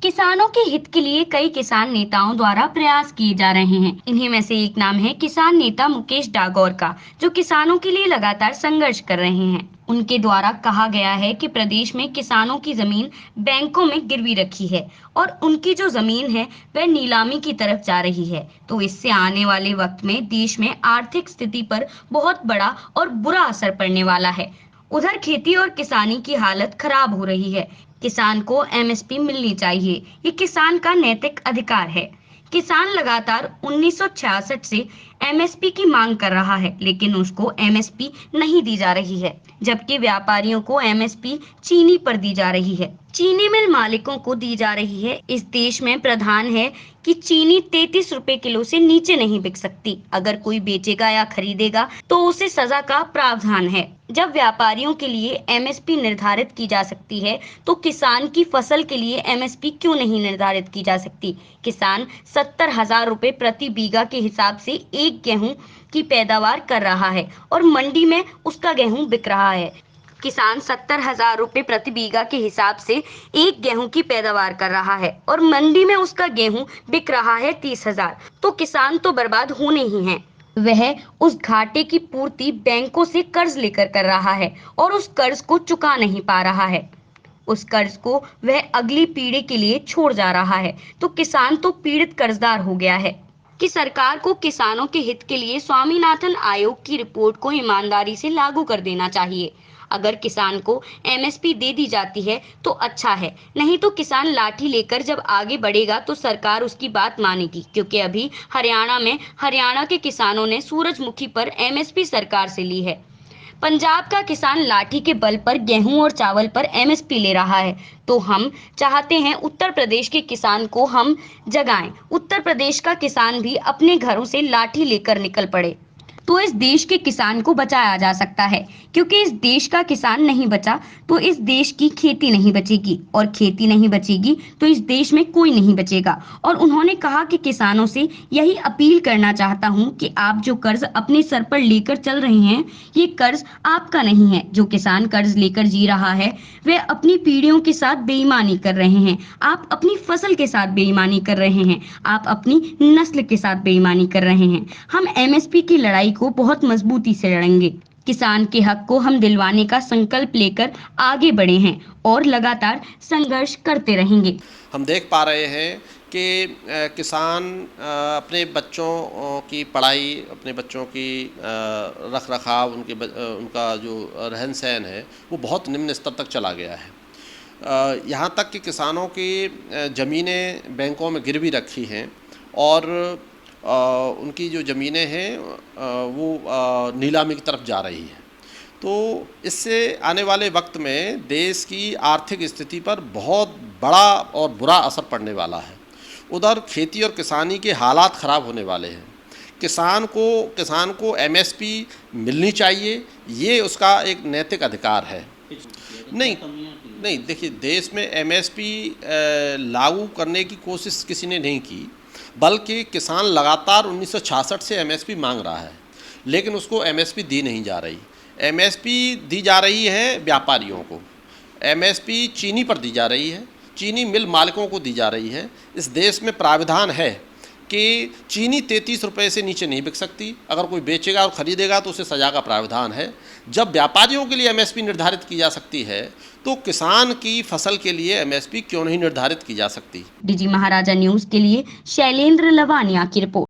किसानों के हित के लिए कई किसान नेताओं द्वारा प्रयास किए जा रहे हैं। इन्हीं में से एक नाम है किसान नेता मुकेश डागोर का, जो किसानों के लिए लगातार संघर्ष कर रहे हैं। उनके द्वारा कहा गया है कि प्रदेश में किसानों की जमीन बैंकों में गिरवी रखी है और उनकी जो जमीन है वह नीलामी की तरफ जा रही है। तो इससे आने वाले वक्त में देश में आर्थिक स्थिति पर बहुत बड़ा और बुरा असर पड़ने वाला है। उधर खेती और किसानी की हालत खराब हो रही है। किसान को एमएसपी मिलनी चाहिए, ये किसान का नैतिक अधिकार है। किसान लगातार 1966 से एमएसपी की मांग कर रहा है, लेकिन उसको एमएसपी नहीं दी जा रही है, जबकि व्यापारियों को एमएसपी चीनी पर दी जा रही है। चीनी मिल मालिकों को दी जा रही है। इस देश में प्रधान है कि चीनी 33 रुपए किलो से नीचे नहीं बिक सकती। अगर कोई बेचेगा या खरीदेगा तो उसे सजा का प्रावधान है। जब व्यापारियों के लिए एमएसपी निर्धारित की जा सकती है, तो किसान की फसल के लिए एमएसपी क्यों नहीं निर्धारित की जा सकती? किसान 70,000 रुपए प्रति बीघा के हिसाब से एक गेहूं की पैदावार कर रहा है और मंडी में उसका गेहूं बिक रहा है। किसान 70,000 रुपए प्रति बीघा के हिसाब से एक गेहूं की पैदावार कर रहा है और मंडी में उसका गेहूं बिक रहा है 30,000। तो किसान तो बर्बाद होने ही हैं। वह उस घाटे की पूर्ति बैंकों से कर्ज लेकर कर रहा है और उस कर्ज को चुका नहीं पा रहा है। उस कर्ज को वह अगली पीढ़ी के लिए छोड़ जा रहा है। तो किसान तो पीड़ित कर्जदार हो गया है। कि सरकार को किसानों के हित के लिए स्वामीनाथन आयोग की रिपोर्ट को ईमानदारी से लागू कर देना चाहिए। अगर किसान को एमएसपी दे दी जाती है तो अच्छा है, नहीं तो किसान लाठी लेकर जब आगे बढ़ेगा तो सरकार उसकी बात मानेगी, क्योंकि अभी हरियाणा के किसानों ने सूरजमुखी पर एमएसपी सरकार से ली है। पंजाब का किसान लाठी के बल पर गेहूं और चावल पर एमएसपी ले रहा है। तो हम चाहते हैं उत्तर प्रदेश के किसान को हम जगाएं। उत्तर प्रदेश का किसान भी अपने घरों से लाठी लेकर निकल पड़े, तो इस देश के किसान को बचाया जा सकता है। क्योंकि इस देश का किसान नहीं बचा तो इस देश की खेती नहीं बचेगी, और खेती नहीं बचेगी तो इस देश में कोई नहीं बचेगा। और उन्होंने कहा कि किसानों से यही अपील करना चाहता हूं कि आप जो कर्ज अपने सर पर लेकर चल रहे हैं, ये कर्ज आपका नहीं है। जो किसान कर्ज लेकर जी रहा है वह अपनी पीढ़ियों के साथ बेईमानी कर रहे हैं। आप अपनी फसल के साथ बेईमानी कर रहे हैं, आप अपनी नस्ल के साथ बेईमानी कर रहे हैं। हम एमएसपी की लड़ाई को बहुत मजबूती से लड़ेंगे। किसान के हक को हम दिलवाने का संकल्प लेकर आगे बढ़े हैं और लगातार संघर्ष करते रहेंगे। हम देख पा रहे हैं कि किसान अपने बच्चों की पढ़ाई, अपने बच्चों की रख रखाव, उनका जो रहन सहन है वो बहुत निम्न स्तर तक चला गया है। यहाँ तक कि किसानों की ज़मीनें बैंकों में गिरवी रखी हैं और उनकी जो ज़मीनें हैं वो नीलामी की तरफ जा रही हैं। तो इससे आने वाले वक्त में देश की आर्थिक स्थिति पर बहुत बड़ा और बुरा असर पड़ने वाला है। उधर खेती और किसानी के हालात ख़राब होने वाले हैं। किसान को एमएसपी मिलनी चाहिए, ये उसका एक नैतिक अधिकार है। नहीं, देखिए, देश में एमएसपी लागू करने की कोशिश किसी ने नहीं की, बल्कि किसान लगातार 1966 से एमएसपी मांग रहा है, लेकिन उसको एमएसपी दी नहीं जा रही। एमएसपी दी जा रही है व्यापारियों को, एमएसपी चीनी पर दी जा रही है, चीनी मिल मालिकों को दी जा रही है। इस देश में प्राविधान है कि चीनी 33 रुपये से नीचे नहीं बिक सकती। अगर कोई बेचेगा और ख़रीदेगा तो उसे सज़ा का प्रावधान है। जब व्यापारियों के लिए एमएसपी निर्धारित की जा सकती है, तो किसान की फसल के लिए एमएसपी क्यों नहीं निर्धारित की जा सकती? डीजी महाराजा न्यूज़ के लिए शैलेंद्र लवानिया की रिपोर्ट।